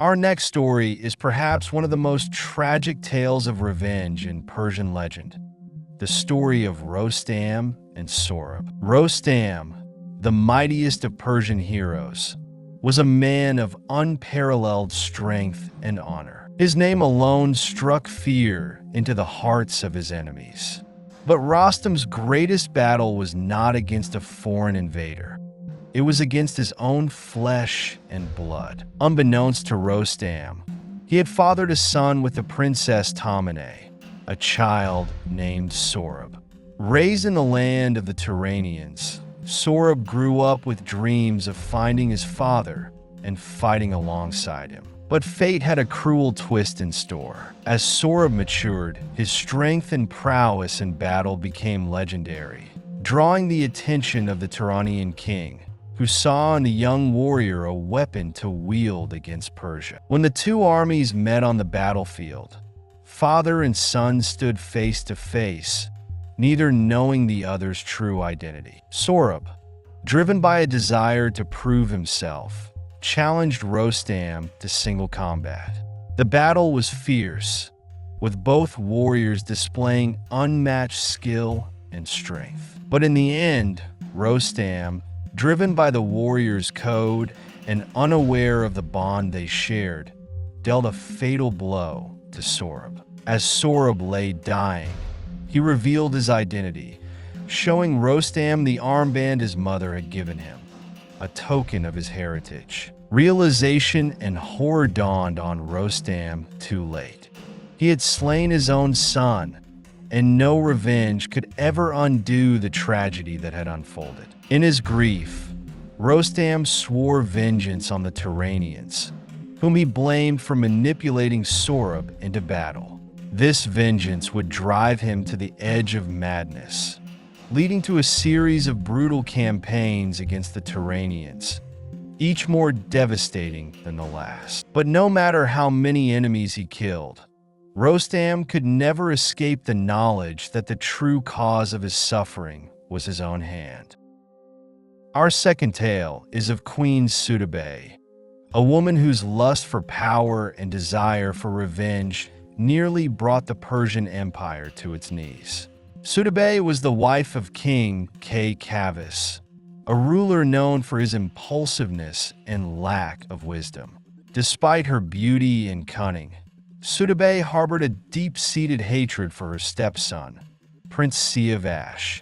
Our next story is perhaps one of the most tragic tales of revenge in Persian legend, the story of Rostam and Sohrab. Rostam, the mightiest of Persian heroes, was a man of unparalleled strength and honor. His name alone struck fear into the hearts of his enemies. But Rostam's greatest battle was not against a foreign invader. It was against his own flesh and blood. Unbeknownst to Rostam, he had fathered a son with the princess Tamine, a child named Sohrab. Raised in the land of the Turanians, Sohrab grew up with dreams of finding his father and fighting alongside him. But fate had a cruel twist in store. As Sohrab matured, his strength and prowess in battle became legendary, drawing the attention of the Turanian king, who saw in the young warrior a weapon to wield against Persia. When the two armies met on the battlefield, father and son stood face to face, neither knowing the other's true identity. Sohrab, driven by a desire to prove himself, challenged Rostam to single combat. The battle was fierce, with both warriors displaying unmatched skill and strength. But in the end, Rostam, driven by the warrior's code and unaware of the bond they shared, dealt a fatal blow to Sohrab. As Sohrab lay dying, he revealed his identity, showing Rostam the armband his mother had given him, a token of his heritage. Realization and horror dawned on Rostam too late. He had slain his own son, and no revenge could ever undo the tragedy that had unfolded. In his grief, Rostam swore vengeance on the Turanians, whom he blamed for manipulating Sohrab into battle. This vengeance would drive him to the edge of madness, leading to a series of brutal campaigns against the Turanians, each more devastating than the last. But no matter how many enemies he killed, Rostam could never escape the knowledge that the true cause of his suffering was his own hand. Our second tale is of Queen Sudabeh, a woman whose lust for power and desire for revenge nearly brought the Persian Empire to its knees. Sudabeh was the wife of King Kavus, a ruler known for his impulsiveness and lack of wisdom. Despite her beauty and cunning, Sudabeh harbored a deep-seated hatred for her stepson, Prince Siavash,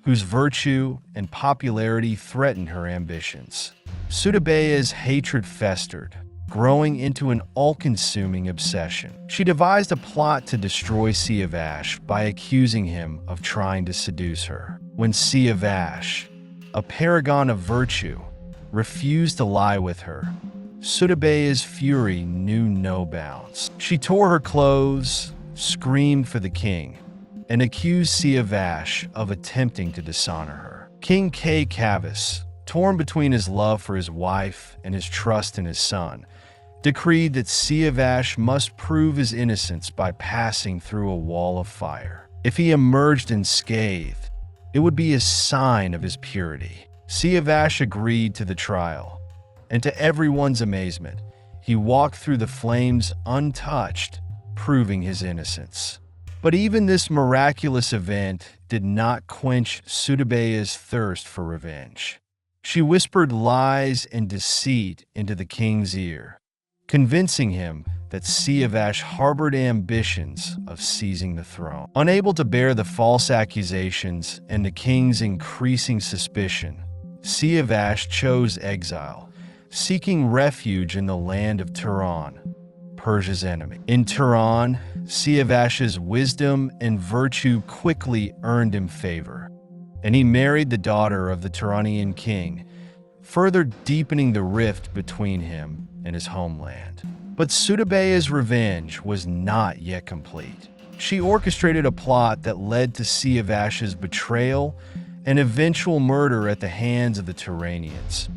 whose virtue and popularity threatened her ambitions. Sudabeh's hatred festered, growing into an all-consuming obsession. She devised a plot to destroy Siavash by accusing him of trying to seduce her. When Siavash, a paragon of virtue, refused to lie with her, Sudabeh's fury knew no bounds. She tore her clothes, screamed for the king, and accused Siavash of attempting to dishonor her. King Kavus, torn between his love for his wife and his trust in his son, decreed that Siavash must prove his innocence by passing through a wall of fire. If he emerged unscathed, it would be a sign of his purity. Siavash agreed to the trial, and to everyone's amazement, he walked through the flames untouched, proving his innocence. But even this miraculous event did not quench Sudabeh's thirst for revenge. She whispered lies and deceit into the king's ear, convincing him that Siavash harbored ambitions of seizing the throne. Unable to bear the false accusations and the king's increasing suspicion, Siavash chose exile, seeking refuge in the land of Turan, Persia's enemy. In Turan, Siavash's wisdom and virtue quickly earned him favor, and he married the daughter of the Turanian king, further deepening the rift between him and his homeland. But Sudabeh's revenge was not yet complete. She orchestrated a plot that led to Siavash's betrayal and eventual murder at the hands of the Turanians,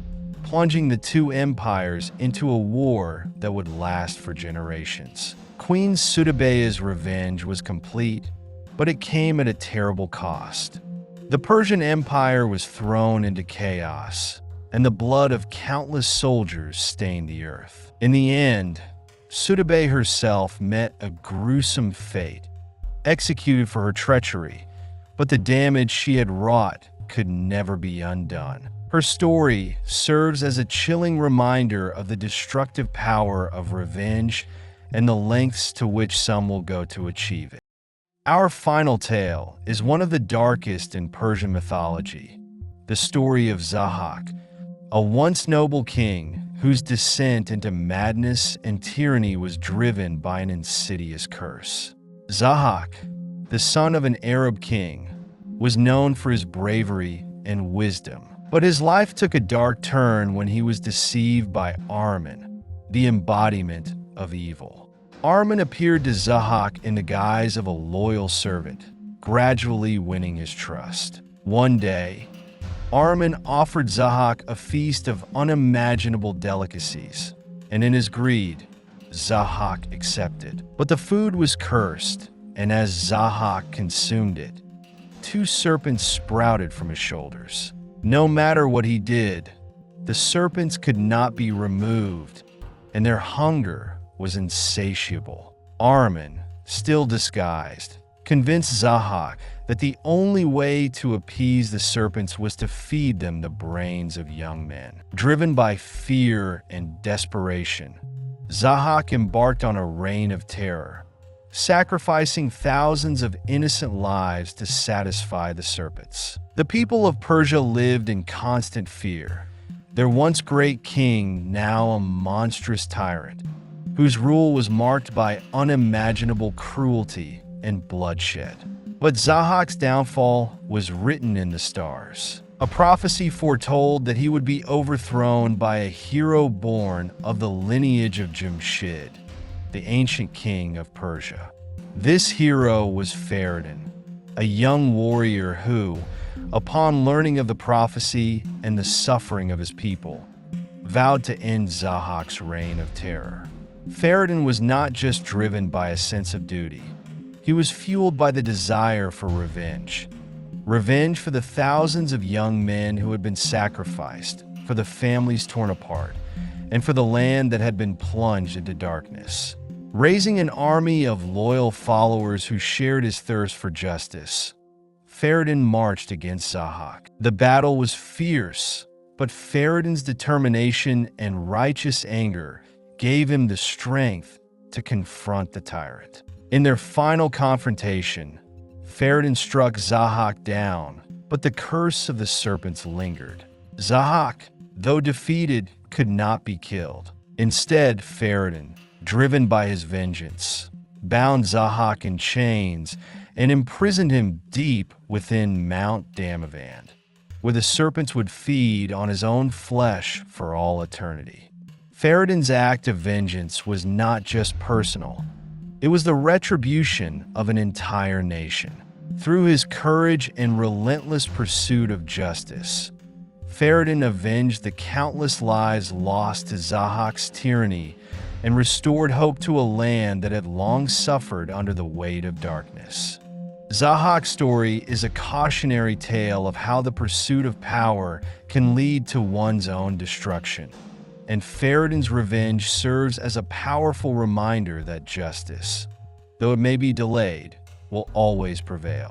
plunging the two empires into a war that would last for generations. Queen Sudabeh's revenge was complete, but it came at a terrible cost. The Persian Empire was thrown into chaos, and the blood of countless soldiers stained the earth. In the end, Sudabeh herself met a gruesome fate, executed for her treachery, but the damage she had wrought could never be undone. Her story serves as a chilling reminder of the destructive power of revenge and the lengths to which some will go to achieve it. Our final tale is one of the darkest in Persian mythology, the story of Zahak, a once noble king whose descent into madness and tyranny was driven by an insidious curse. Zahak, the son of an Arab king, was known for his bravery and wisdom, but his life took a dark turn when he was deceived by Ahriman, the embodiment of evil. Ahriman appeared to Zahak in the guise of a loyal servant, gradually winning his trust. One day, Ahriman offered Zahak a feast of unimaginable delicacies, and in his greed, Zahak accepted. But the food was cursed, and as Zahak consumed it, 2 serpents sprouted from his shoulders. No matter what he did, the serpents could not be removed, and their hunger was insatiable. Ahriman, still disguised, convinced Zahak that the only way to appease the serpents was to feed them the brains of young men. Driven by fear and desperation, Zahak embarked on a reign of terror, sacrificing thousands of innocent lives to satisfy the serpents. The people of Persia lived in constant fear, their once great king now a monstrous tyrant, whose rule was marked by unimaginable cruelty and bloodshed. But Zahak's downfall was written in the stars. A prophecy foretold that he would be overthrown by a hero born of the lineage of Jamshid, the ancient king of Persia. This hero was Ferdan, a young warrior who, upon learning of the prophecy and the suffering of his people, vowed to end Zahak's reign of terror. Ferdan was not just driven by a sense of duty. He was fueled by the desire for revenge. Revenge for the thousands of young men who had been sacrificed, for the families torn apart, and for the land that had been plunged into darkness. Raising an army of loyal followers who shared his thirst for justice, Ferdan marched against Zahak. The battle was fierce, but Ferdan's determination and righteous anger gave him the strength to confront the tyrant. In their final confrontation, Ferdan struck Zahak down, but the curse of the serpents lingered. Zahak, though defeated, could not be killed. Instead, Ferdan, driven by his vengeance, bound Zahak in chains and imprisoned him deep within Mount Damavand, where the serpents would feed on his own flesh for all eternity. Ferdan's act of vengeance was not just personal. It was the retribution of an entire nation. Through his courage and relentless pursuit of justice, Ferdan avenged the countless lives lost to Zahak's tyranny and restored hope to a land that had long suffered under the weight of darkness. Zahak's story is a cautionary tale of how the pursuit of power can lead to one's own destruction, and Ferdan's revenge serves as a powerful reminder that justice, though it may be delayed, will always prevail.